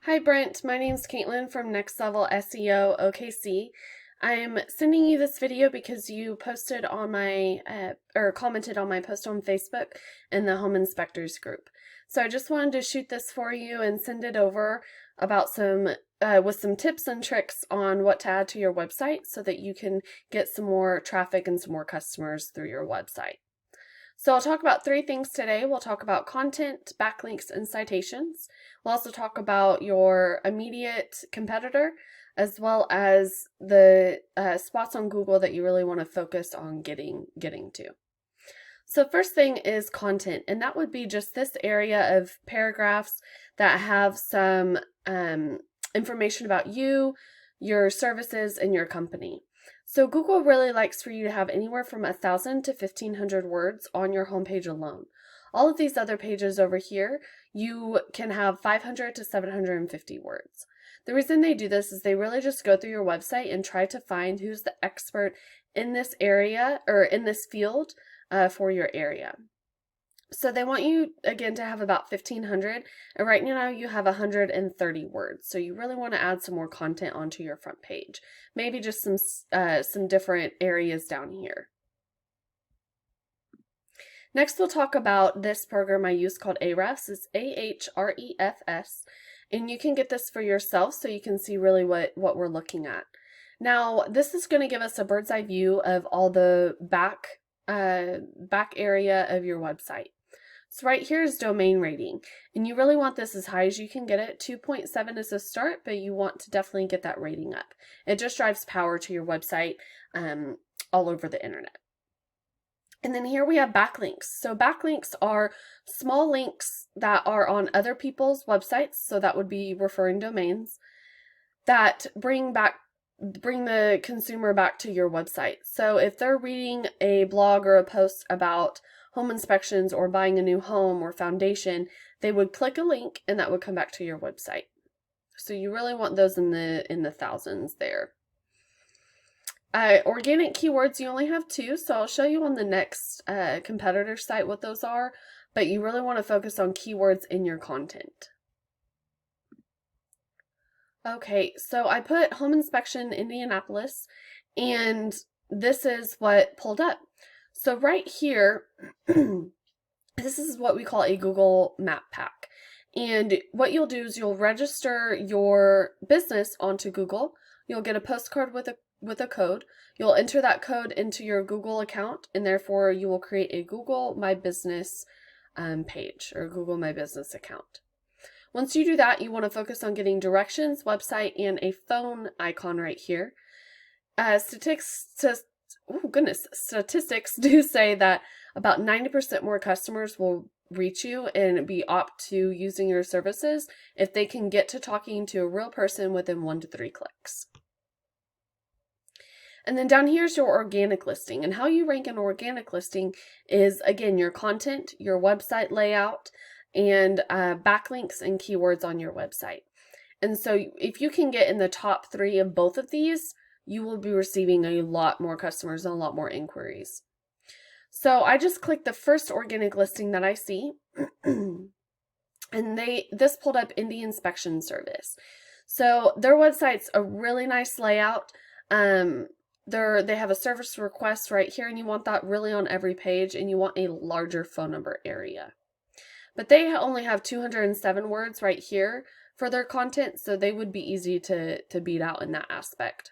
Hi Brent, my name's Caitlin from Next Level SEO OKC. I'm sending you this video because you posted on my or commented on my post on Facebook in the Home Inspectors group. So I just wanted to shoot this for you and send it over about some with some tips and tricks on what to add to your website so that you can get some more traffic and some more customers through your website. So I'll talk about three things today. We'll talk about content, backlinks, and citations. We'll also talk about your immediate competitor, as well as the spots on Google that you really want to focus on getting to. So first thing is content, and that would be just this area of paragraphs that have some information about you, your services, and your company. So Google really likes for you to have anywhere from 1,000 to 1,500 words on your homepage alone. All of these other pages over here, you can have 500 to 750 words. The reason they do this is they really just go through your website and try to find who's the expert in this area or in this field for your area. So they want you, again, to have about 1,500, and right now you have 130 words. So you really want to add some more content onto your front page. Maybe just some different areas down here. Next, we'll talk about this program I use called Ahrefs. It's Ahrefs, and you can get this for yourself so you can see really what we're looking at. Now, this is going to give us a bird's eye view of all the back area of your website. So right here is domain rating, and you really want this as high as you can get it. 2.7 is a start, but you want to definitely get that rating up. It just drives power to your website all over the internet. And then here we have backlinks. So backlinks are small links that are on other people's websites, so that would be referring domains, that bring the consumer back to your website. So if they're reading a blog or a post about home inspections or buying a new home or foundation, they would click a link and that would come back to your website. So you really want those in the thousands there. Organic keywords, you only have 2, so I'll show you on the next competitor site what those are, but you really want to focus on keywords in your content. Okay, so I put home inspection Indianapolis, and this is what pulled up. So right here, this is what we call a Google Map Pack. And what you'll do is you'll register your business onto Google. You'll get a postcard with a code. You'll enter that code into your Google account, and therefore you will create a Google My Business page or Google My Business account. Once you do that, you want to focus on getting directions, website, and a phone icon right here. Statistics do say that about 90% more customers will reach you and be opt to using your services if they can get to talking to a real person within 1 to 3 clicks. And then down here is your organic listing. And how you rank an organic listing is, again, your content, your website layout, and backlinks and keywords on your website. And so if you can get in the top 3 of both of these, you will be receiving a lot more customers and a lot more inquiries. So I just clicked the first organic listing that I see, and this pulled up Indie Inspection Service. So their website's a really nice layout. They have a service request right here, and you want that really on every page, and you want a larger phone number area. But they only have 207 words right here for their content, so they would be easy to beat out in that aspect.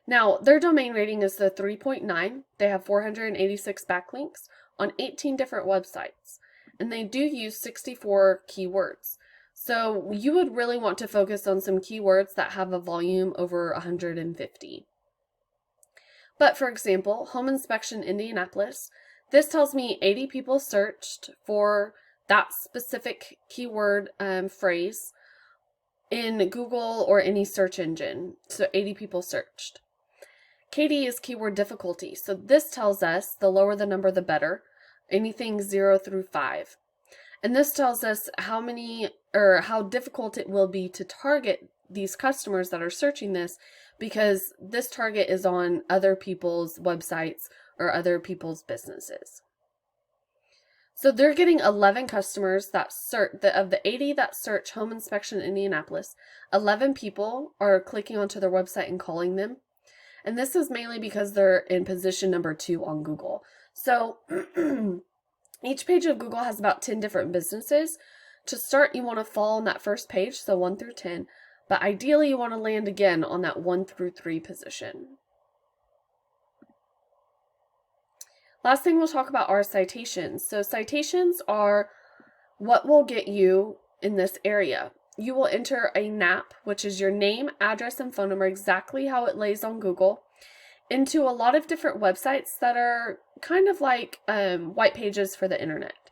Now, their domain rating is the 3.9. They have 486 backlinks on 18 different websites, and they do use 64 keywords. So you would really want to focus on some keywords that have a volume over 150. But for example, home inspection Indianapolis, this tells me 80 people searched for that specific keyword phrase in Google or any search engine. So 80 people searched. Katie is keyword difficulty. So this tells us the lower the number, the better. Anything 0 through 5. And this tells us how difficult it will be to target these customers that are searching this, because this target is on other people's websites or other people's businesses. So they're getting 11 customers that search, of the 80 that search home inspection in Indianapolis, 11 people are clicking onto their website and calling them. And this is mainly because they're in position number 2 on Google. So each page of Google has about 10 different businesses. To start, you want to fall on that first page, so 1 through 10. But ideally, you want to land again on that 1 through 3 position. Last thing we'll talk about are citations. So citations are what will get you in this area. You will enter a NAP, which is your name, address, and phone number, exactly how it lays on Google, into a lot of different websites that are kind of like white pages for the internet.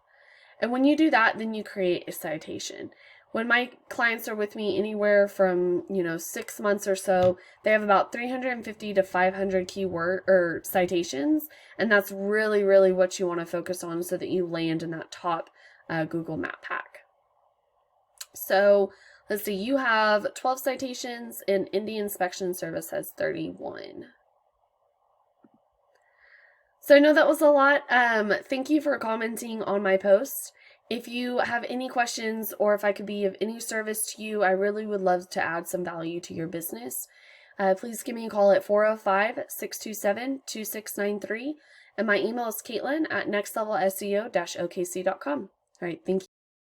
And when you do that, then you create a citation. When my clients are with me anywhere from, 6 months or so, they have about 350 to 500 keyword or citations. And that's really, really what you want to focus on so that you land in that top Google Map pack. So let's see, you have 12 citations and Indy Inspection Service has 31. So I know that was a lot. Thank you for commenting on my post. If you have any questions or if I could be of any service to you, I really would love to add some value to your business. Please give me a call at 405-627-2693. And my email is Caitlin at nextlevelseo-okc.com. All right, thank you.